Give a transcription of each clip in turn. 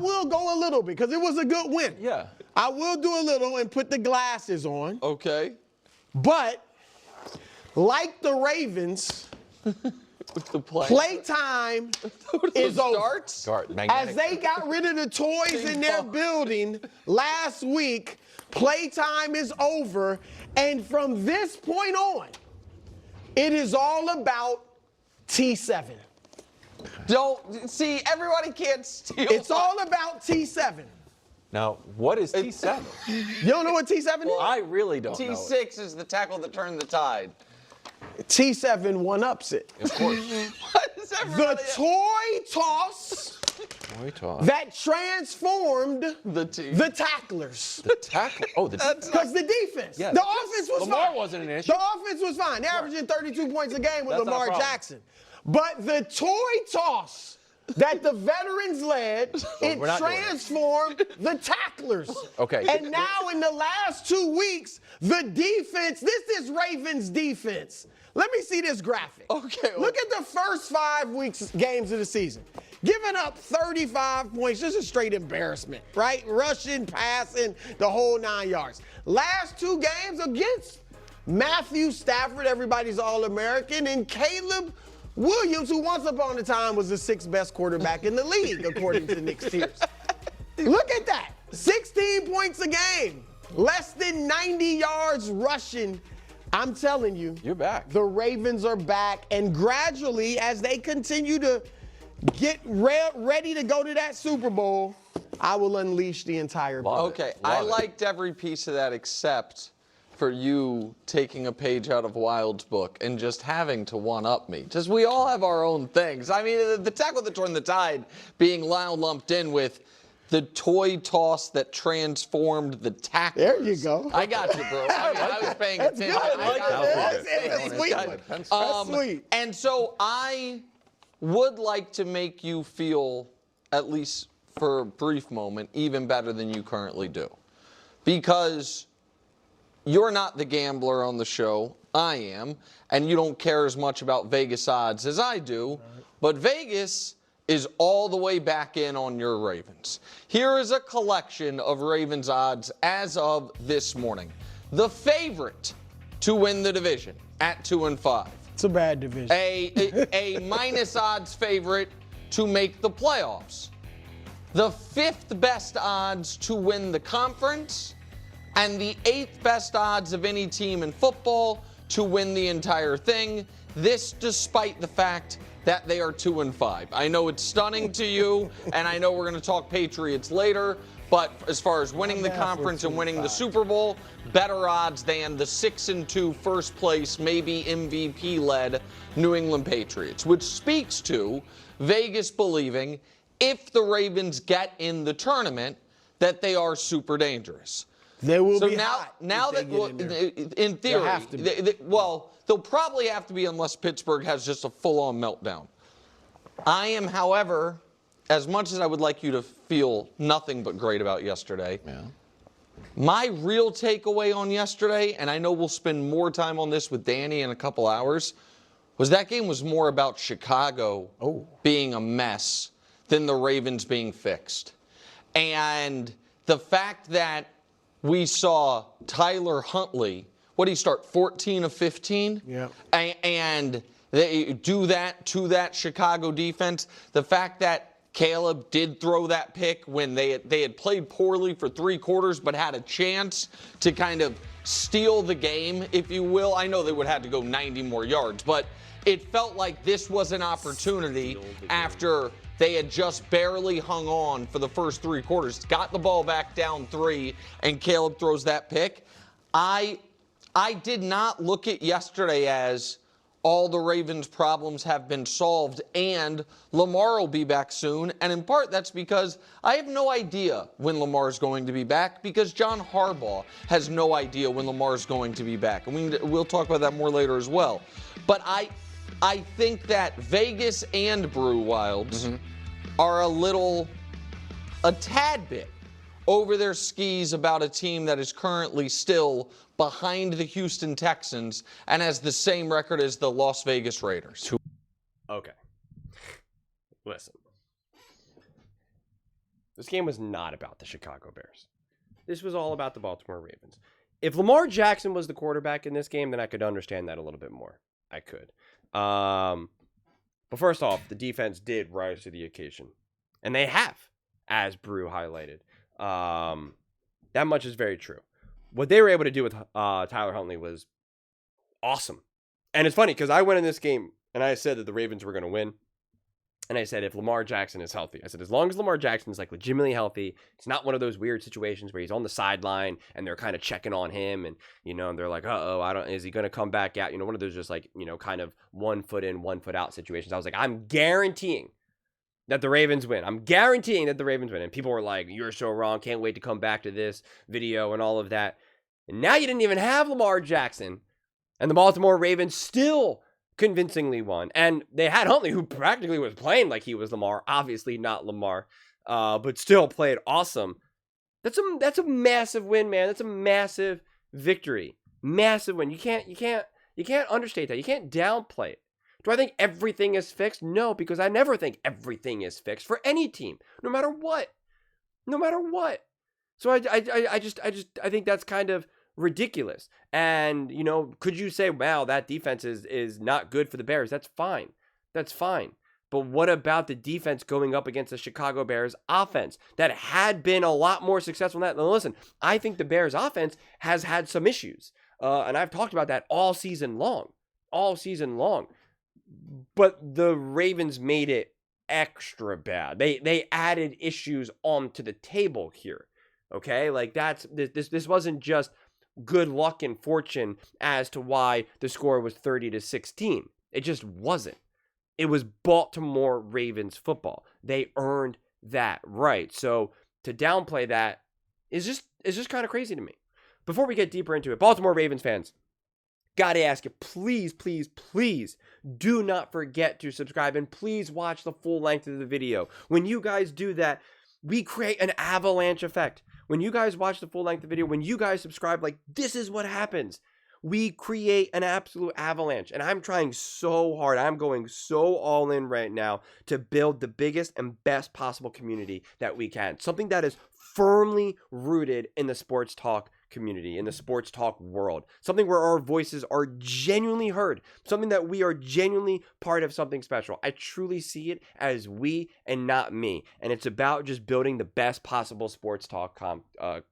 will go a little bit because it was a good win. Yeah. I will do a little and put the glasses on. Okay. But like the Ravens, playtime is over. As they got rid of the toys in their building last week, playtime is over. And from this point on, it is all about T7. Don't see, everybody can't steal. It's all about T7. Now, what is T7? You don't know what T7 is? I really don't know. T6 is the tackle that turned the tide. T7 one-ups it. Of course. What is The toy toss that transformed the tacklers. The tackle. Oh, the defense. Because the defense. Yeah. The offense was Lamar fine. wasn't an issue. The offense was fine. They're averaging 32 points a game with That's not a Lamar problem. Jackson. But the toy toss that the veterans led, it transformed the tacklers. Okay. And now in the last 2 weeks, the defense, this is Ravens defense. Let me see this graphic. Okay. Look at the first 5 weeks games of the season. Giving up 35 points, just a straight embarrassment, right? Rushing, passing, the whole 9 yards. Last 2 games against Matthew Stafford, everybody's All-American, and Caleb Williams, who once upon a time was the 6th best quarterback in the league, according to Nick Steers. Look at that. 16 points a game. Less than 90 yards rushing. I'm telling you. You're back. The Ravens are back. And gradually, as they continue to get ready to go to that Super Bowl, I will unleash the entire ball. Okay, I liked every piece of that except for you taking a page out of Wild's book and just having to one-up me. Just we all have our own things. I mean, the tackle that turned the tide being lumped in with the toy toss that transformed the tackle. There you go. I got you, bro. I was paying attention. That's sweet. And so I would like to make you feel, at least for a brief moment, even better than you currently do. Because you're not the gambler on the show. I am. And you don't care as much about Vegas odds as I do. But Vegas is all the way back in on your Ravens. Here is a collection of Ravens odds as of this morning. The favorite to win the division at 2-5. It's a bad division. A minus odds favorite to make the playoffs. The 5th best odds to win the conference, and the 8th best odds of any team in football to win the entire thing. This despite the fact that they are 2-5. I know it's stunning to you, and I know we're going to talk Patriots later, but as far as winning the conference and winning the Super Bowl, better odds than the 6-2 first place, maybe MVP-led New England Patriots, which speaks to Vegas believing if the Ravens get in the tournament that they are super dangerous. They will so be now, hot. Now that, in theory, they'll probably have to be unless Pittsburgh has just a full-on meltdown. I am, however, as much as I would like you to feel nothing but great about yesterday, my real takeaway on yesterday, and I know we'll spend more time on this with Danny in a couple hours, was that game was more about Chicago being a mess than the Ravens being fixed. And the fact that we saw Tyler Huntley, what did he start, 14 of 15? Yeah. And they do that to that Chicago defense. The fact that Caleb did throw that pick when they had played poorly for 3 quarters but had a chance to kind of steal the game, if you will. I know they would have to go 90 more yards, but it felt like this was an opportunity after they had just barely hung on for the first 3 quarters, got the ball back down 3, and Caleb throws that pick. I did not look at yesterday as all the Ravens' problems have been solved and Lamar will be back soon. And in part, that's because I have no idea when Lamar is going to be back, because John Harbaugh has no idea when Lamar is going to be back. And we'll talk about that more later as well. But I think that Vegas and Brew Wilds are a tad bit over their skis about a team that is currently still behind the Houston Texans and has the same record as the Las Vegas Raiders. Okay. Listen. This game was not about the Chicago Bears. This was all about the Baltimore Ravens. If Lamar Jackson was the quarterback in this game, then I could understand that a little bit more. I could. But first off, the defense did rise to the occasion. And they have, as Brew highlighted. That much is very true. What they were able to do with Tyler Huntley was awesome. And it's funny because I went in this game and I said that the Ravens were going to win. And I said, if Lamar Jackson is healthy, I said, as long as Lamar Jackson is like legitimately healthy, it's not one of those weird situations where he's on the sideline and they're kind of checking on him and, and they're like, is he going to come back out? One of those just like, kind of 1 foot in, 1 foot out situations. I was like, I'm guaranteeing that the Ravens win. I'm guaranteeing that the Ravens win. And people were like, you're so wrong. Can't wait to come back to this video and all of that. And now you didn't even have Lamar Jackson and the Baltimore Ravens still convincingly won. And they had Huntley, who practically was playing like he was Lamar. Obviously not Lamar, but still played awesome. That's a massive win, man. That's a massive victory. Massive win. You can't understate that. You can't downplay it. Do I think everything is fixed? No, because I never think everything is fixed for any team, no matter what. No matter what. So I think that's kind of ridiculous. And, could you say, wow, that defense is not good for the Bears? That's fine. That's fine. But what about the defense going up against the Chicago Bears offense that had been a lot more successful than that? Now, listen, I think the Bears offense has had some issues. And I've talked about that all season long. But the Ravens made it extra bad. They added issues onto the table here. Okay? Like this wasn't just good luck and fortune as to why the score was 30-16. It just wasn't. It was Baltimore Ravens football. They earned that right. So to downplay that is just kind of crazy to me. Before we get deeper into it, Baltimore Ravens fans, gotta ask you, please, please, please do not forget to subscribe and please watch the full length of the video. When you guys do that, we create an avalanche effect. When you guys watch the full length of the video, when you guys subscribe, like this is what happens. We create an absolute avalanche. And I'm trying so hard. I'm going so all in right now to build the biggest and best possible community that we can. Something that is firmly rooted in the sports talk community, in the sports talk world. Something where our voices are genuinely heard. Something that we are genuinely part of something special. I truly see it as we and not me. And it's about just building the best possible sports talk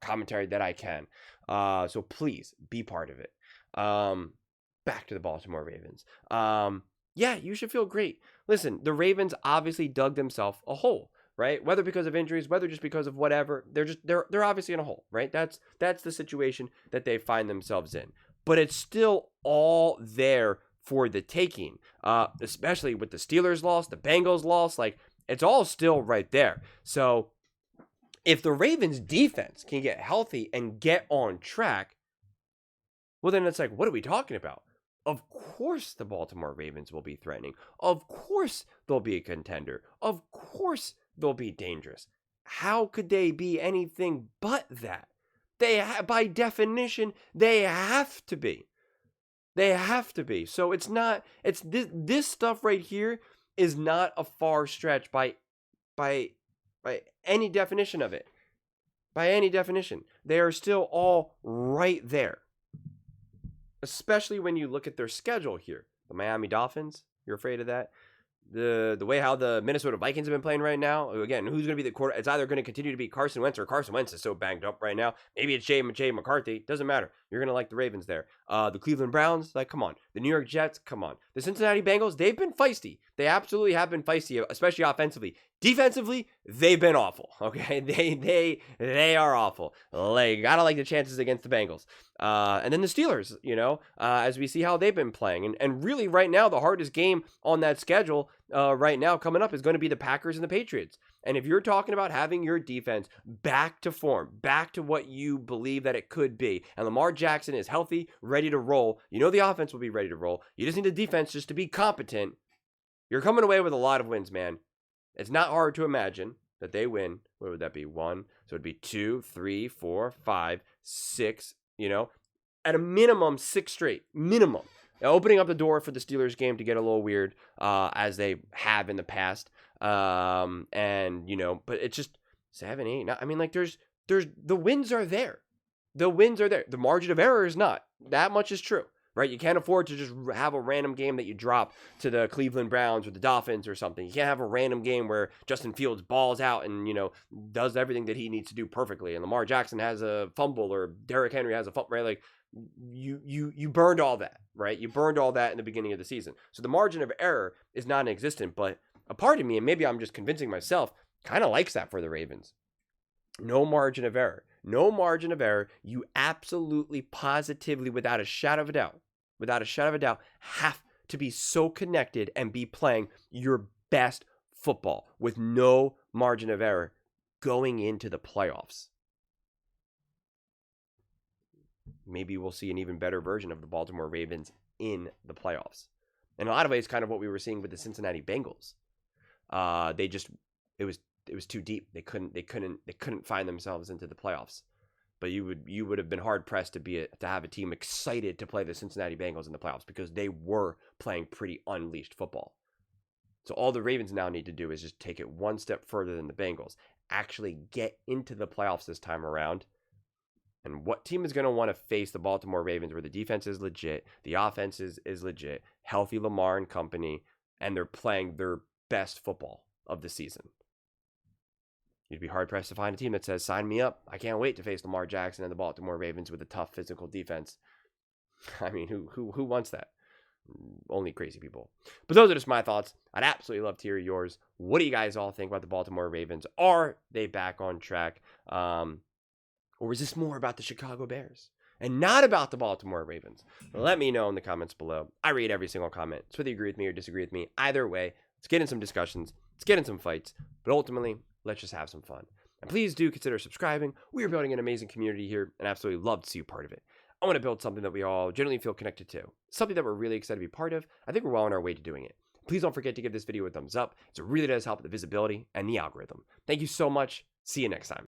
commentary that I can. So please be part of it. Back to the Baltimore Ravens. Yeah, you should feel great. Listen, the Ravens obviously dug themselves a hole, right? Whether because of injuries, whether just because of whatever, they're obviously in a hole, right? That's the situation that they find themselves in. But it's still all there for the taking, especially with the Steelers loss, the Bengals loss, like it's all still right there. So if the Ravens defense can get healthy and get on track, well, then it's like, what are we talking about? Of course the Baltimore Ravens will be threatening. Of course they'll be a contender. Of course they'll be dangerous. How could they be anything but that? By definition, they have to be. They have to be. So it's this stuff right here is not a far stretch by any definition of it. By any definition. They are still all right there. Especially when you look at their schedule here. The Miami Dolphins, you're afraid of that? The way how the Minnesota Vikings have been playing right now. Again, who's going to be the quarterback? It's either going to continue to be Carson Wentz or Carson Wentz is so banged up right now. Maybe it's Jay McCarthy. Doesn't matter. You're going to like the Ravens there. The Cleveland Browns, like, come on. The New York Jets, come on. The Cincinnati Bengals, they've been feisty. They absolutely have been feisty, especially offensively. Defensively, they've been awful. Okay, they are awful. Like, gotta like the chances against the Bengals. And then the Steelers, as we see how they've been playing. And really, right now, the hardest game on that schedule right now coming up is going to be the Packers and the Patriots. And if you're talking about having your defense back to form, back to what you believe that it could be, and Lamar Jackson is healthy, ready to roll, the offense will be ready to roll. You just need the defense just to be competent. You're coming away with a lot of wins, man. It's not hard to imagine that they win. What would that be? 1. So it'd be 2, 3, 4, 5, 6, at a minimum 6 straight. Minimum. Now, opening up the door for the Steelers game to get a little weird, as they have in the past. But it's just 7, 8, 9. I mean, like there's the wins are there. The wins are there. The margin of error is not. That much is true, right? You can't afford to just have a random game that you drop to the Cleveland Browns or the Dolphins or something. You can't have a random game where Justin Fields balls out and, does everything that he needs to do perfectly. And Lamar Jackson has a fumble or Derrick Henry has a fumble, right? Like you burned all that, right? You burned all that in the beginning of the season. So the margin of error is non-existent, but a part of me, and maybe I'm just convincing myself, kind of likes that for the Ravens. No margin of error. No margin of error. You absolutely, positively, without a shadow of a doubt, have to be so connected and be playing your best football with no margin of error going into the playoffs. Maybe we'll see an even better version of the Baltimore Ravens in the playoffs. In a lot of ways, kind of what we were seeing with the Cincinnati Bengals. It was too deep. They couldn't find themselves into the playoffs. But you would have been hard pressed to have a team excited to play the Cincinnati Bengals in the playoffs because they were playing pretty unleashed football. So all the Ravens now need to do is just take it one step further than the Bengals. Actually get into the playoffs this time around. And what team is going to want to face the Baltimore Ravens where the defense is legit, the offense is legit, healthy Lamar and company, and they're playing their best football of the season? You'd be hard-pressed to find a team that says, sign me up. I can't wait to face Lamar Jackson and the Baltimore Ravens with a tough physical defense. I mean, who wants that? Only crazy people. But those are just my thoughts. I'd absolutely love to hear yours. What do you guys all think about the Baltimore Ravens? Are they back on track? Or is this more about the Chicago Bears and not about the Baltimore Ravens? Let me know in the comments below. I read every single comment. So whether you agree with me or disagree with me, either way, let's get in some discussions. Let's get in some fights. But ultimately, let's just have some fun. And please do consider subscribing. We are building an amazing community here and absolutely love to see you part of it. I want to build something that we all generally feel connected to. Something that we're really excited to be part of. I think we're well on our way to doing it. Please don't forget to give this video a thumbs up. It really does help with the visibility and the algorithm. Thank you so much. See you next time.